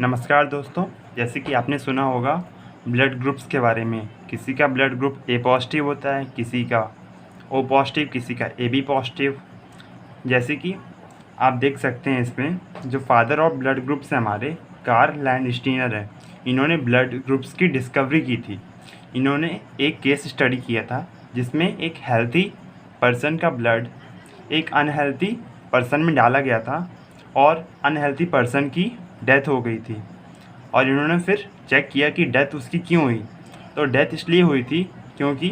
नमस्कार दोस्तों। जैसे कि आपने सुना होगा ब्लड ग्रुप्स के बारे में। किसी का ब्लड ग्रुप ए पॉजिटिव होता है, किसी का ओ पॉजिटिव, किसी का ए बी पॉजिटिव। जैसे कि आप देख सकते हैं इसमें जो फादर ऑफ ब्लड ग्रुप्स हैं हमारे कार्ल लैंडस्टीनर है। इन्होंने ब्लड ग्रुप्स की डिस्कवरी की थी। इन्होंने एक केस स्टडी किया था जिसमें एक हेल्थी पर्सन का ब्लड एक अनहेल्थी पर्सन में डाला गया था और अनहेल्थी पर्सन की डेथ हो गई थी। और इन्होंने फिर चेक किया कि डेथ उसकी क्यों हुई। तो डेथ इसलिए हुई थी क्योंकि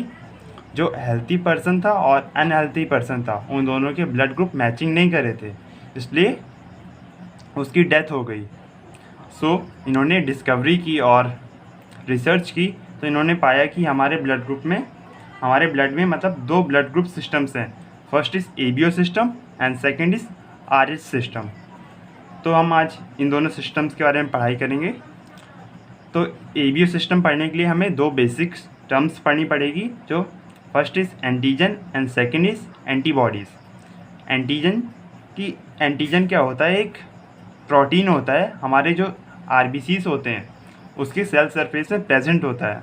जो हेल्थी पर्सन था और अनहेल्थी पर्सन था उन दोनों के ब्लड ग्रुप मैचिंग नहीं कर रहे थे, इसलिए उसकी डेथ हो गई। इन्होंने डिस्कवरी की और रिसर्च की, तो इन्होंने पाया कि हमारे ब्लड में मतलब दो ब्लड ग्रुप सिस्टम्स हैं। First is ABO system and second is RH system. तो हम आज इन दोनों सिस्टम्स के बारे में पढ़ाई करेंगे। तो एबीओ सिस्टम पढ़ने के लिए हमें दो बेसिक टर्म्स पढ़नी पड़ेगी, जो first is antigen and second is antibodies. Antigen क्या होता है? एक प्रोटीन होता है, हमारे जो आरबीसीज होते हैं उसके सेल सरफेस में प्रेजेंट होता है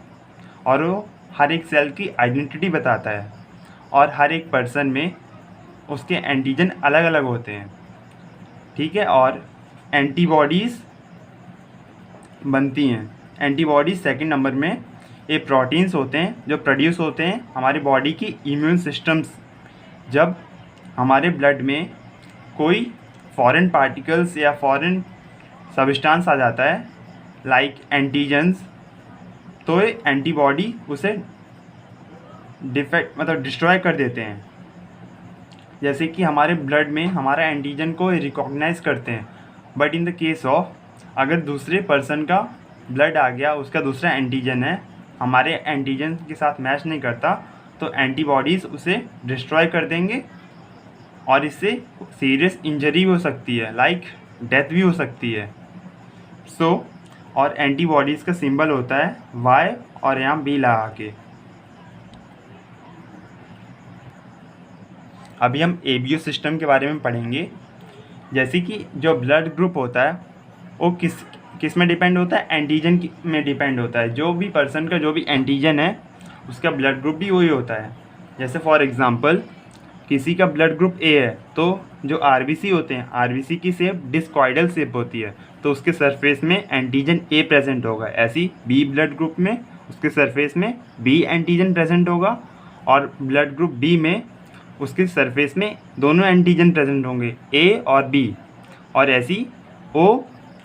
और वो हर एक सेल की आइडेंटिटी बताता है और हर एक पर्सन में उसके एंटीजन अलग अलग होते हैं, ठीक है। और एंटीबॉडीज़ बनती हैं। एंटीबॉडीज़ सेकंड नंबर में ये प्रोटीन्स होते हैं जो प्रोड्यूस होते हैं हमारी बॉडी की इम्यून सिस्टम्स। जब हमारे ब्लड में कोई फॉरेन पार्टिकल्स या फॉरेन सब्सटेंस आ जाता है लाइक एंटीजन्स, तो ये एंटीबॉडी उसे डिस्ट्रॉय कर देते हैं। जैसे कि हमारे ब्लड में हमारा एंटीजन को रिकॉग्नाइज करते हैं, but in the case of अगर दूसरे पर्सन का ब्लड आ गया, उसका दूसरा एंटीजन है, हमारे एंटीजन के साथ मैच नहीं करता, तो एंटीबॉडीज़ उसे डिस्ट्रॉय कर देंगे और इससे सीरियस इंजरी भी हो सकती है, लाइक डेथ भी हो सकती है। और एंटीबॉडीज़ का सिंबल होता है वाई और यहाँ बी लगा के। अभी हम एबीओ सिस्टम के बारे में पढ़ेंगे। जैसे कि जो ब्लड ग्रुप होता है वो किस में डिपेंड होता है? एंटीजन में डिपेंड होता है। जो भी पर्सन का जो भी एंटीजन है उसका ब्लड ग्रुप भी वही होता है। जैसे फॉर एग्जांपल किसी का ब्लड ग्रुप ए है, तो जो आरबीसी होते हैं, आरबीसी की शेप डिस्कॉइडल शेप होती है, तो उसके सरफेस में एंटीजन ए प्रेजेंट होगा। ऐसी बी ब्लड ग्रुप में उसके सरफेस में बी एंटीजन प्रेजेंट होगा और ब्लड ग्रुप बी में उसके सरफेस में दोनों एंटीजन प्रेजेंट होंगे, ए और बी। और ऐसी ओ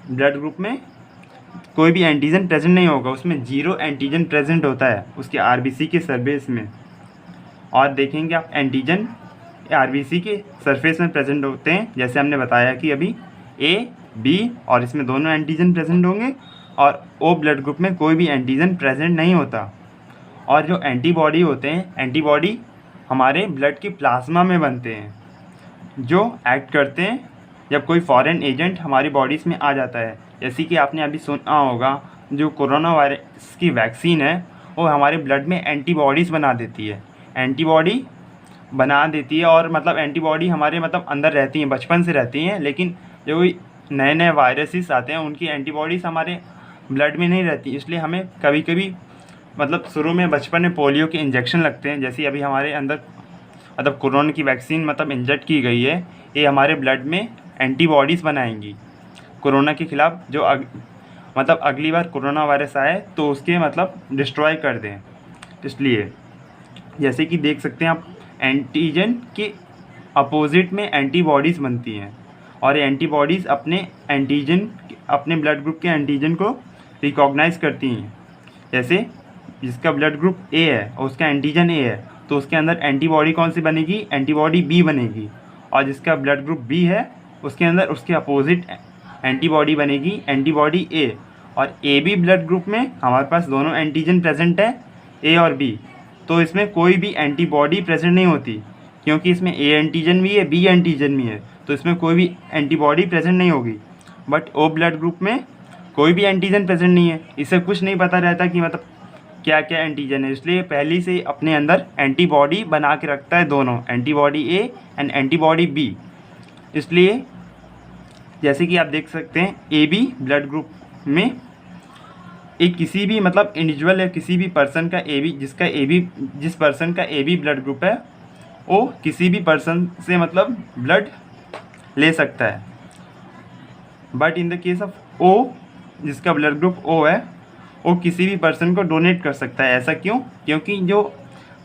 ब्लड ग्रुप में कोई भी एंटीजन प्रेजेंट नहीं होगा, उसमें 0 एंटीजन प्रेजेंट होता है उसके आरबीसी के सरफेस में। और देखेंगे आप एंटीजन आरबीसी के सरफेस में प्रेजेंट होते हैं, जैसे हमने बताया कि अभी ए बी और इसमें दोनों एंटीजन प्रेजेंट होंगे, और ओ ब्लड ग्रुप में कोई भी एंटीजन प्रेजेंट नहीं होता। और जो एंटीबॉडी होते हैं, एंटीबॉडी हमारे ब्लड की प्लाज्मा में बनते हैं, जो एक्ट करते हैं जब कोई फॉरेन एजेंट हमारी बॉडीज़ में आ जाता है। जैसे कि आपने अभी सुना होगा जो कोरोना वायरस की वैक्सीन है वो हमारे ब्लड में एंटीबॉडीज़ बना देती है। एंटीबॉडी बना देती है और मतलब एंटीबॉडी हमारे अंदर रहती हैं, बचपन से रहती हैं, लेकिन जो नए नए वायरसेस आते हैं उनकी एंटीबॉडीज़ हमारे ब्लड में नहीं रहती। इसलिए हमें कभी कभी शुरू में बचपन में पोलियो के इंजेक्शन लगते हैं। जैसे अभी हमारे अंदर कोरोना की वैक्सीन इंजेक्ट की गई है, ये हमारे ब्लड में एंटीबॉडीज़ बनाएंगी कोरोना के ख़िलाफ़, जो अगली बार कोरोना वायरस आए तो उसके डिस्ट्रॉय कर दें। इसलिए जैसे कि देख सकते हैं आप, एंटीजन के अपोजिट में एंटीबॉडीज़ बनती हैं और एंटीबॉडीज़ अपने ब्लड ग्रुप के एंटीजन को रिकॉग्नाइज़ करती हैं। जैसे जिसका ब्लड ग्रुप ए है और उसका एंटीजन ए है, तो उसके अंदर एंटीबॉडी कौन सी बनेगी? एंटीबॉडी बी बनेगी। और जिसका ब्लड ग्रुप बी है उसके अंदर उसके अपोजिट एंटीबॉडी बनेगी, एंटीबॉडी ए। और ए बी ब्लड ग्रुप में हमारे पास दोनों एंटीजन प्रेजेंट है, ए और बी, तो इसमें कोई भी एंटीबॉडी प्रेजेंट नहीं होती, क्योंकि इसमें ए एंटीजन भी है, बी एंटीजन भी है, तो इसमें कोई भी एंटीबॉडी प्रेजेंट नहीं होगी। बट ओ ब्लड ग्रुप में कोई भी एंटीजन प्रेजेंट नहीं है, इससे कुछ नहीं पता रहता कि क्या क्या एंटीजन है, इसलिए पहले से अपने अंदर एंटीबॉडी बना के रखता है, दोनों antibody A and antibody B. इसलिए जैसे कि आप देख सकते हैं ए बी ब्लड ग्रुप में एक किसी भी मतलब इंडिविजुअल या किसी भी पर्सन का ए बी जिस पर्सन का ए बी ब्लड ग्रुप है वो किसी भी पर्सन से मतलब ब्लड ले सकता है। But in the case of O, जिसका ब्लड ग्रुप ओ है, वो किसी भी पर्सन को डोनेट कर सकता है। ऐसा क्यों? क्योंकि जो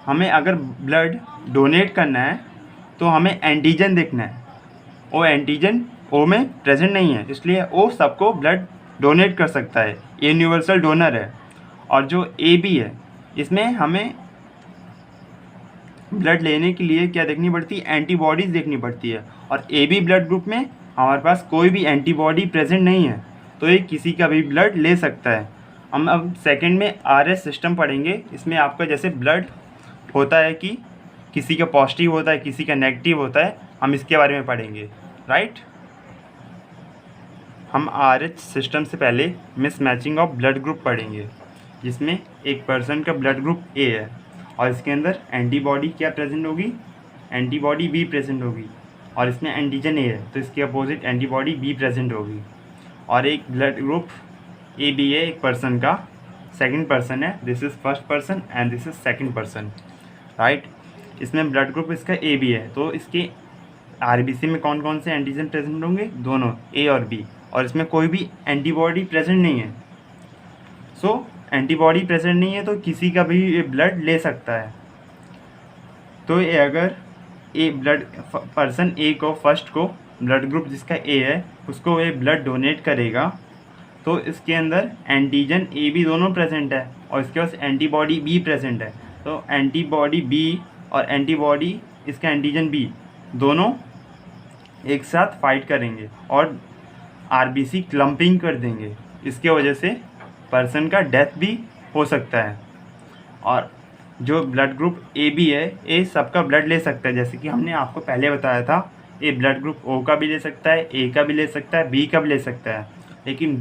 हमें अगर ब्लड डोनेट करना है तो हमें एंटीजन देखना है, वो एंटीजन ओ में प्रेजेंट नहीं है, इसलिए ओ सबको ब्लड डोनेट कर सकता है, यूनिवर्सल डोनर है। और जो ए बी है, इसमें हमें ब्लड लेने के लिए क्या देखनी पड़ती है? एंटीबॉडीज़ देखनी पड़ती है। और ए बी ब्लड ग्रुप में हमारे पास कोई भी एंटीबॉडी प्रेजेंट नहीं है, तो ये किसी का भी ब्लड ले सकता है। हम अब सेकंड में आर एस सिस्टम पढ़ेंगे। इसमें आपका जैसे ब्लड होता है कि किसी का पॉजिटिव होता है, किसी का नेगेटिव होता है, हम इसके बारे में पढ़ेंगे, राइट। हम आर एच सिस्टम से पहले मिसमैचिंग ऑफ ब्लड ग्रुप पढ़ेंगे, जिसमें एक पर्सन का ब्लड ग्रुप ए है और इसके अंदर एंटीबॉडी क्या प्रेजेंट होगी? एंटीबॉडी बी प्रेजेंट होगी। और इसमें एंटीजन ए है तो इसके अपोजिट एंटीबॉडी बी प्रेजेंट होगी। और एक ब्लड ग्रुप ए बी है एक पर्सन का, सेकंड पर्सन है, this is first person and this is second person, right. इसमें ब्लड ग्रुप इसका ए बी है तो इसके आरबीसी में कौन कौन से एंटीजन प्रेजेंट होंगे? दोनों, ए और बी। और इसमें कोई भी एंटीबॉडी प्रेजेंट नहीं है। सो एंटीबॉडी प्रेजेंट नहीं है तो किसी का भी ये ब्लड ले सकता है। तो ये अगर ए ब्लड पर्सन ए को, फर्स्ट को, ब्लड ग्रुप जिसका ए है उसको ये ब्लड डोनेट करेगा तो इसके अंदर एंटीजन ए बी दोनों प्रेजेंट है और इसके पास एंटीबॉडी बी प्रेजेंट है। तो एंटीबॉडी बी और एंटीबॉडी इसका एंटीजन बी दोनों एक साथ फाइट करेंगे और आरबीसी क्लम्पिंग कर देंगे। इसके वजह से पर्सन का डेथ भी हो सकता है। और जो ब्लड ग्रुप ए बी है, ए सबका ब्लड ले सकता है, जैसे कि हमने आपको पहले बताया था। ए ब्लड ग्रुप ओ का भी ले सकता है, ए का भी ले सकता है, बी का भी ले सकता है। लेकिन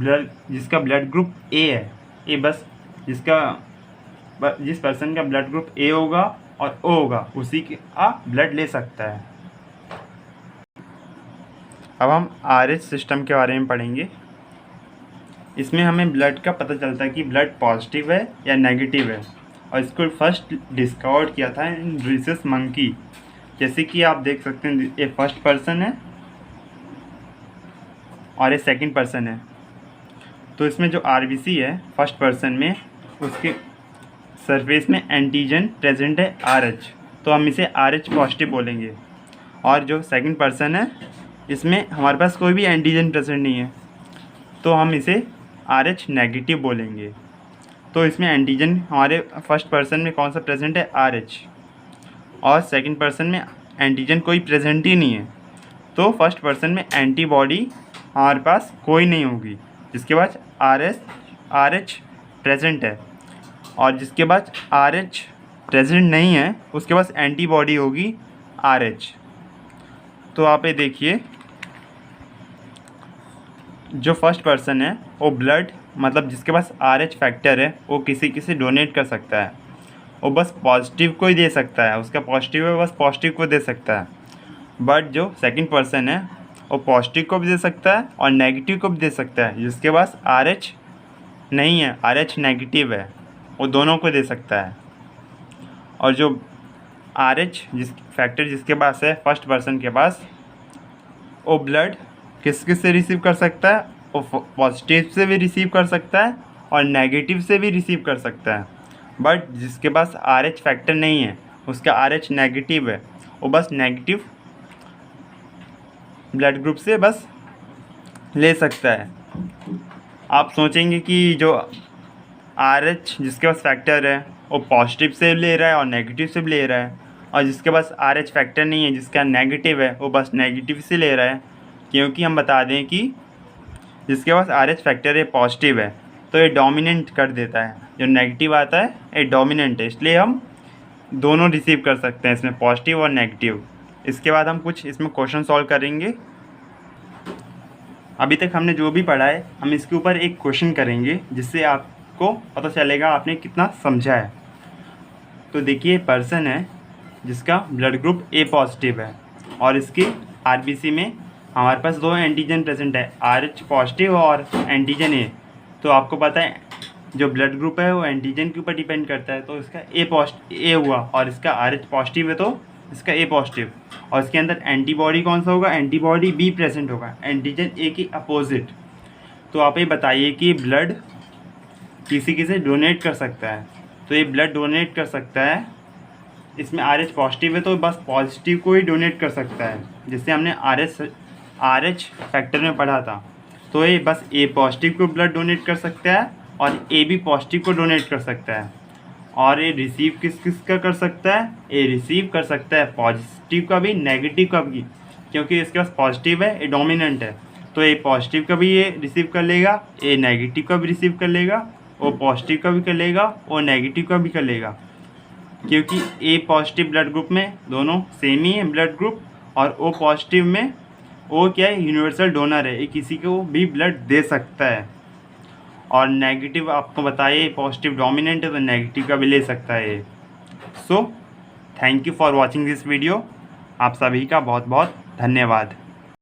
जिसका ब्लड ग्रुप ए है, ए बस जिस पर्सन का ब्लड ग्रुप ए होगा और ओ होगा उसी का ब्लड ले सकता है। अब हम आर एच सिस्टम के बारे में पढ़ेंगे। इसमें हमें ब्लड का पता चलता है कि ब्लड पॉजिटिव है या नेगेटिव है। और इसको फर्स्ट डिस्कवर किया था इन रीसस मंकी। जैसे कि आप देख सकते हैं ये फर्स्ट पर्सन है और ये सेकंड पर्सन है। तो इसमें जो आरबीसी है फर्स्ट पर्सन में, उसके सरफेस में एंटीजन प्रेजेंट है RH, तो हम इसे RH पॉजिटिव बोलेंगे। और जो सेकंड पर्सन है इसमें हमारे पास कोई भी एंटीजन प्रेजेंट नहीं है तो हम इसे RH नेगेटिव बोलेंगे। तो इसमें एंटीजन हमारे फर्स्ट पर्सन में कौन सा प्रेजेंट है? RH। और सेकंड पर्सन में एंटीजन कोई प्रेजेंट ही नहीं है तो फर्स्ट पर्सन में एंटीबॉडी हमारे पास कोई नहीं होगी, जिसके बाद RH प्रेजेंट है। और जिसके बाद RH प्रेजेंट नहीं है उसके पास एंटीबॉडी होगी RH। तो आप ये देखिए, जो फर्स्ट पर्सन है वो ब्लड मतलब जिसके पास RH फैक्टर है वो किसी से डोनेट कर सकता है। वो बस पॉजिटिव को ही दे सकता है, उसका पॉजिटिव है बस पॉजिटिव को दे सकता है। बट जो सेकंड पर्सन है वो पॉजिटिव को भी दे सकता है और नेगेटिव को भी दे सकता है। जिसके पास RH नहीं है, RH नेगेटिव है, वो दोनों को दे सकता है। और जो RH फैक्टर जिसके पास है फर्स्ट पर्सन के पास, वो ब्लड किस से रिसीव कर सकता है? वो पॉजिटिव से भी रिसीव कर सकता है और नेगेटिव से भी रिसीव कर सकता है। बट जिसके पास RH फैक्टर नहीं है, उसका RH नेगेटिव है, वो बस नेगेटिव ब्लड ग्रुप से बस ले सकता है। आप सोचेंगे कि जो RH जिसके पास फैक्टर है वो पॉजिटिव से ले रहा है और नेगेटिव से भी ले रहा है, और जिसके पास RH फैक्टर नहीं है, जिसका नेगेटिव है, वो बस नेगेटिव से ले रहा है। क्योंकि हम बता दें कि जिसके पास RH फैक्टर है पॉजिटिव है तो ये डोमिनेंट कर देता है, जो नेगेटिव आता है ये डोमिनेंट है, इसलिए हम दोनों रिसीव कर सकते हैं इसमें, पॉजिटिव और नेगेटिव। इसके बाद हम कुछ इसमें क्वेश्चन सॉल्व करेंगे। अभी तक हमने जो भी पढ़ा है हम इसके ऊपर एक क्वेश्चन करेंगे जिससे आपको पता चलेगा आपने कितना समझा है। तो देखिए, पर्सन है जिसका ब्लड ग्रुप A पॉजिटिव है और इसके आरबीसी में हमारे पास दो एंटीजन प्रेजेंट है, RH पॉजिटिव और एंटीजन A। तो आपको पता है जो ब्लड ग्रुप है वो एंटीजन के ऊपर डिपेंड करता है। तो इसका ए हुआ और इसका RH पॉजिटिव है तो इसका ए पॉजिटिव, और इसके अंदर एंटीबॉडी कौन सा होगा, एंटीबॉडी बी प्रेजेंट होगा, एंटीजन ए की अपोजिट। तो आप ये बताइए कि ब्लड किसी किसे डोनेट कर सकता है, तो ये ब्लड डोनेट कर सकता है, इसमें RH पॉजिटिव है तो बस पॉजिटिव को ही डोनेट कर सकता है, जिससे हमने RH फैक्टर में पढ़ा था। तो ये बस ए पॉजिटिव को ब्लड डोनेट कर सकता है और ए बी पॉजिटिव को डोनेट कर सकता है। और ये रिसीव किस का कर सकता है, ये रिसीव कर सकता है पॉजिटिव का भी, नेगेटिव का भी, क्योंकि इसके पास पॉजिटिव है, ये डोमिनेंट है। तो ये पॉजिटिव का भी ये रिसीव कर लेगा, ये नेगेटिव का भी रिसीव कर लेगा, वो पॉजिटिव का भी कर लेगा, वो नेगेटिव का भी कर लेगा, क्योंकि ए पॉजिटिव ब्लड ग्रुप में दोनों सेम ही है ब्लड ग्रुप, और ओ पॉजिटिव में वो क्या है, यूनिवर्सल डोनर है, ये किसी को भी ब्लड दे सकता है। और नेगेटिव आपको बताइए पॉजिटिव डोमिनेंट है तो नेगेटिव का भी ले सकता है। So thank you for watching this video. आप सभी का बहुत बहुत धन्यवाद।